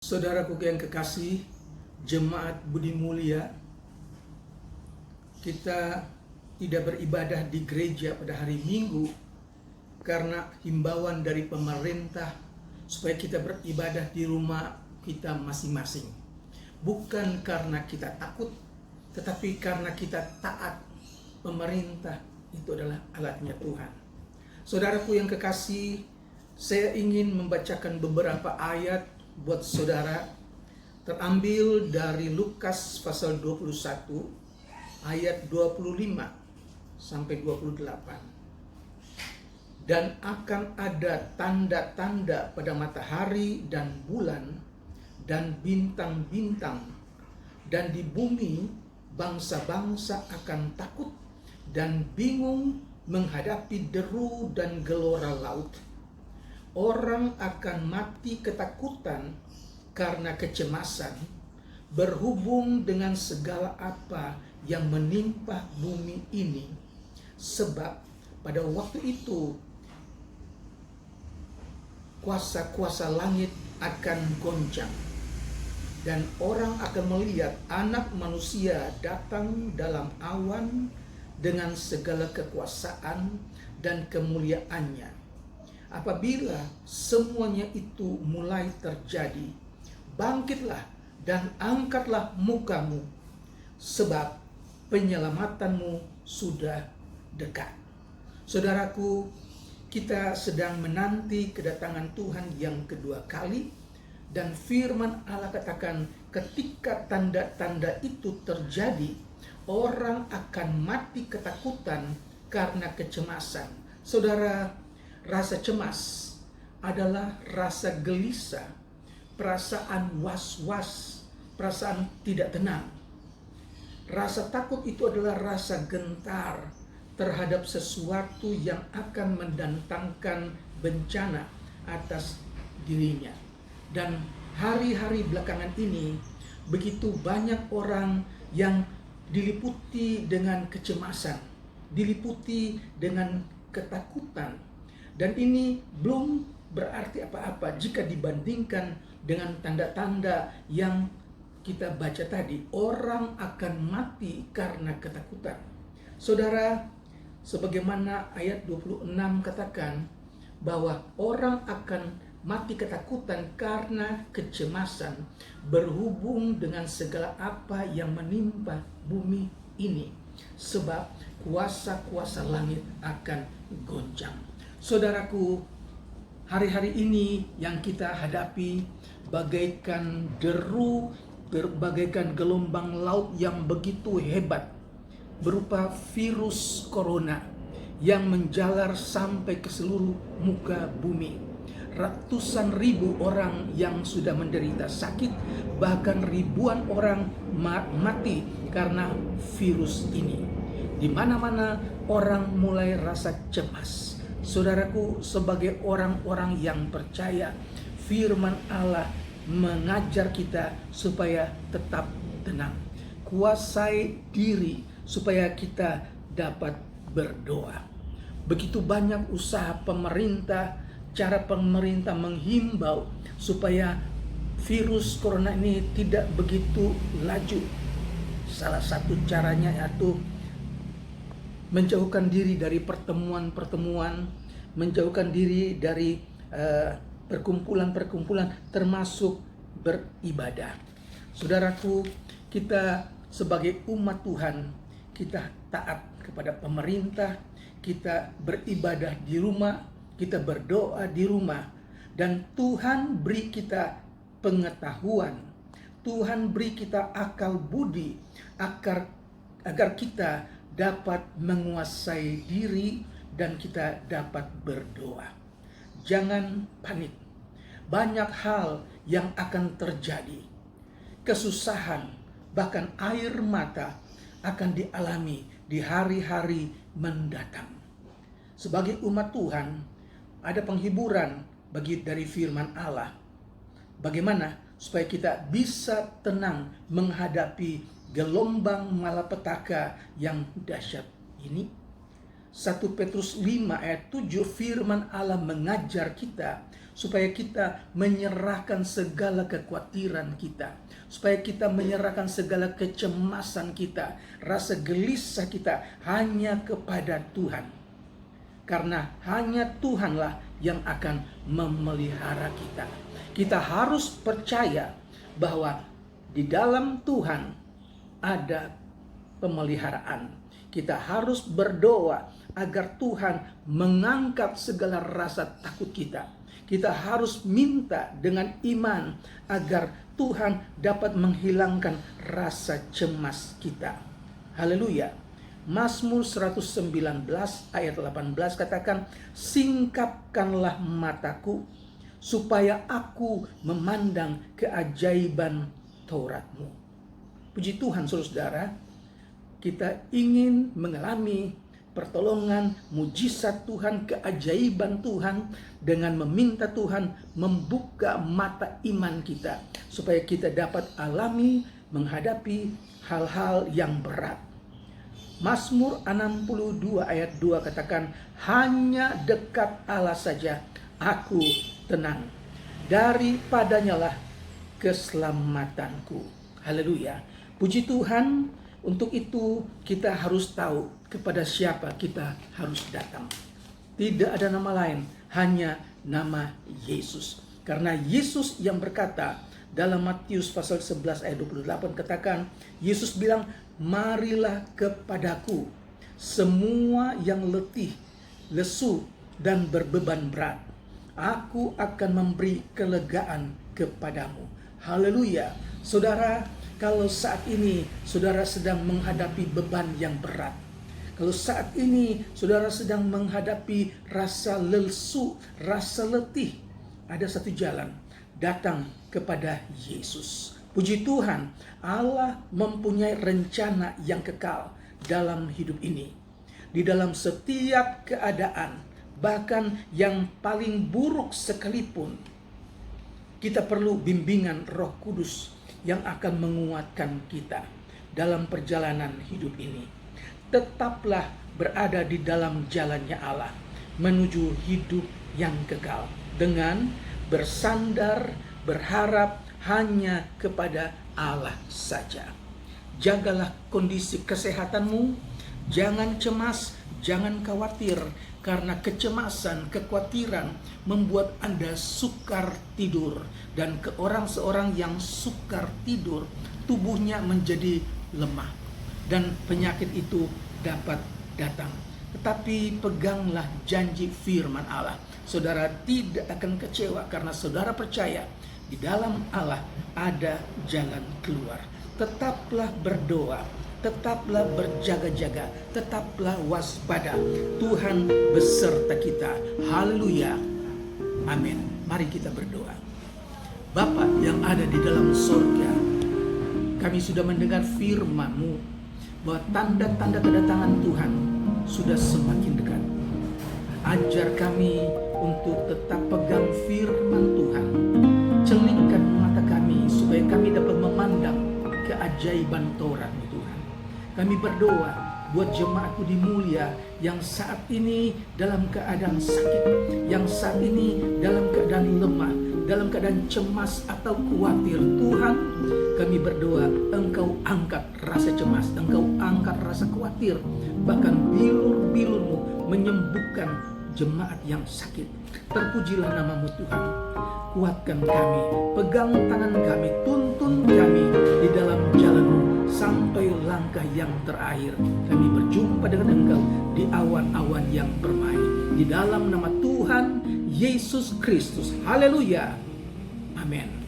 Saudaraku yang kekasih, jemaat Budi Mulia, kita tidak beribadah di gereja pada hari Minggu karena himbauan dari pemerintah supaya kita beribadah di rumah kita masing-masing. Bukan karena kita takut, tetapi karena kita taat. Pemerintah itu adalah alatnya Tuhan. Saudaraku yang kekasih, saya ingin membacakan beberapa ayat buat saudara, terambil dari Lukas pasal 21 ayat 25 sampai 28. Dan akan ada tanda-tanda pada matahari dan bulan dan bintang-bintang, dan di bumi bangsa-bangsa akan takut dan bingung menghadapi deru dan gelora laut. Orang akan mati ketakutan karena kecemasan berhubung dengan segala apa yang menimpa bumi ini, sebab pada waktu itu kuasa-kuasa langit akan goncang, dan orang akan melihat Anak Manusia datang dalam awan dengan segala kekuasaan dan kemuliaannya. Apabila semuanya itu mulai terjadi, bangkitlah dan angkatlah mukamu, sebab penyelamatanmu sudah dekat. Saudaraku, kita sedang menanti kedatangan Tuhan yang kedua kali, dan firman Allah katakan ketika tanda-tanda itu terjadi, orang akan mati ketakutan karena kecemasan. Saudara, rasa cemas adalah rasa gelisah, perasaan was-was, perasaan tidak tenang. Rasa takut itu adalah rasa gentar terhadap sesuatu yang akan mendatangkan bencana atas dirinya. Dan hari-hari belakangan ini begitu banyak orang yang diliputi dengan kecemasan, diliputi dengan ketakutan. Dan ini belum berarti apa-apa jika dibandingkan dengan tanda-tanda yang kita baca tadi. Orang akan mati karena ketakutan. Saudara, sebagaimana ayat 26 katakan bahwa orang akan mati ketakutan karena kecemasan berhubung dengan segala apa yang menimpa bumi ini, sebab kuasa-kuasa langit akan goncang. Saudaraku, hari-hari ini yang kita hadapi bagaikan deru, bagaikan gelombang laut yang begitu hebat, berupa virus corona yang menjalar sampai ke seluruh muka bumi. Ratusan ribu orang yang sudah menderita sakit, bahkan ribuan orang mati karena virus ini. Di mana-mana orang mulai rasa cemas. Saudaraku, sebagai orang-orang yang percaya, firman Allah mengajar kita supaya tetap tenang. Kuasai diri supaya kita dapat berdoa. Begitu banyak usaha pemerintah, cara pemerintah menghimbau supaya virus corona ini tidak begitu laju. Salah satu caranya yaitu menjauhkan diri dari pertemuan-pertemuan, menjauhkan diri dari perkumpulan-perkumpulan, termasuk beribadah. Saudaraku, kita sebagai umat Tuhan, kita taat kepada pemerintah, kita beribadah di rumah, kita berdoa di rumah, dan Tuhan beri kita pengetahuan, Tuhan beri kita akal budi agar kita dapat menguasai diri dan kita dapat berdoa. Jangan panik. Banyak hal yang akan terjadi. Kesusahan, bahkan air mata akan dialami di hari-hari mendatang. Sebagai umat Tuhan, ada penghiburan dari firman Allah. Bagaimana supaya kita bisa tenang menghadapi gelombang malapetaka yang dahsyat ini? 1 Petrus 5 ayat 7 firman Allah mengajar kita supaya kita menyerahkan segala kekhawatiran kita, supaya kita menyerahkan segala kecemasan kita, rasa gelisah kita hanya kepada Tuhan. Karena hanya Tuhanlah yang akan memelihara kita. Kita harus percaya bahwa di dalam Tuhan ada pemeliharaan. Kita harus berdoa agar Tuhan mengangkat segala rasa takut kita. Kita harus minta dengan iman agar Tuhan dapat menghilangkan rasa cemas kita. Haleluya. Mazmur 119 ayat 18 katakan, singkapkanlah mataku supaya aku memandang keajaiban Taurat-Mu. Puji Tuhan saudara, kita ingin mengalami pertolongan, mujizat Tuhan, keajaiban Tuhan dengan meminta Tuhan membuka mata iman kita supaya kita dapat alami menghadapi hal-hal yang berat. Mazmur 62 ayat 2 katakan, hanya dekat Allah saja aku tenang, daripadanya lah keselamatanku. Haleluya. Puji Tuhan. Untuk itu kita harus tahu kepada siapa kita harus datang. Tidak ada nama lain, hanya nama Yesus. Karena Yesus yang berkata dalam Matius pasal 11 ayat 28 katakan, Yesus bilang, marilah kepadaku semua yang letih, lesu, dan berbeban berat. Aku akan memberi kelegaan kepadamu. Haleluya. Saudara, kalau saat ini saudara sedang menghadapi beban yang berat, kalau saat ini saudara sedang menghadapi rasa lesu, rasa letih, ada satu jalan, datang kepada Yesus. Puji Tuhan, Allah mempunyai rencana yang kekal dalam hidup ini. Di dalam setiap keadaan, bahkan yang paling buruk sekalipun, kita perlu bimbingan Roh Kudus yang akan menguatkan kita dalam perjalanan hidup ini. Tetaplah berada di dalam jalannya Allah menuju hidup yang kekal dengan bersandar, berharap hanya kepada Allah saja. Jagalah kondisi kesehatanmu, jangan cemas, jangan khawatir, karena kecemasan, kekhawatiran membuat Anda sukar tidur. Dan ke seorang yang sukar tidur, tubuhnya menjadi lemah. Dan penyakit itu dapat datang. Tetapi peganglah janji firman Allah. Saudara tidak akan kecewa karena saudara percaya di dalam Allah ada jalan keluar. Tetaplah berdoa, tetaplah berjaga-jaga, tetaplah waspada. Tuhan beserta kita. Haleluya. Amin. Mari kita berdoa. Bapa yang ada di dalam surga, kami sudah mendengar firman-Mu bahwa tanda-tanda kedatangan Tuhan sudah semakin dekat. Ajar kami untuk tetap pegang firman Tuhan. Celingkan mata kami supaya kami dapat memandang keajaiban Taurat-Mu Tuhan. Kami berdoa buat jemaatku di Mulia yang saat ini dalam keadaan sakit, yang saat ini dalam keadaan lemah, dalam keadaan cemas atau khawatir. Tuhan, kami berdoa Engkau angkat rasa cemas, Engkau angkat rasa khawatir, bahkan bilur-bilur-Mu menyembuhkan jemaat yang sakit. Terpujilah nama-Mu Tuhan. Kuatkan kami, pegang tangan kami, tuntun kami di dalam jalan-Mu sampai langkah yang terakhir. Kami berjumpa dengan Engkau di awan-awan yang permai. Di dalam nama Tuhan Yesus Kristus. Haleluya. Amin.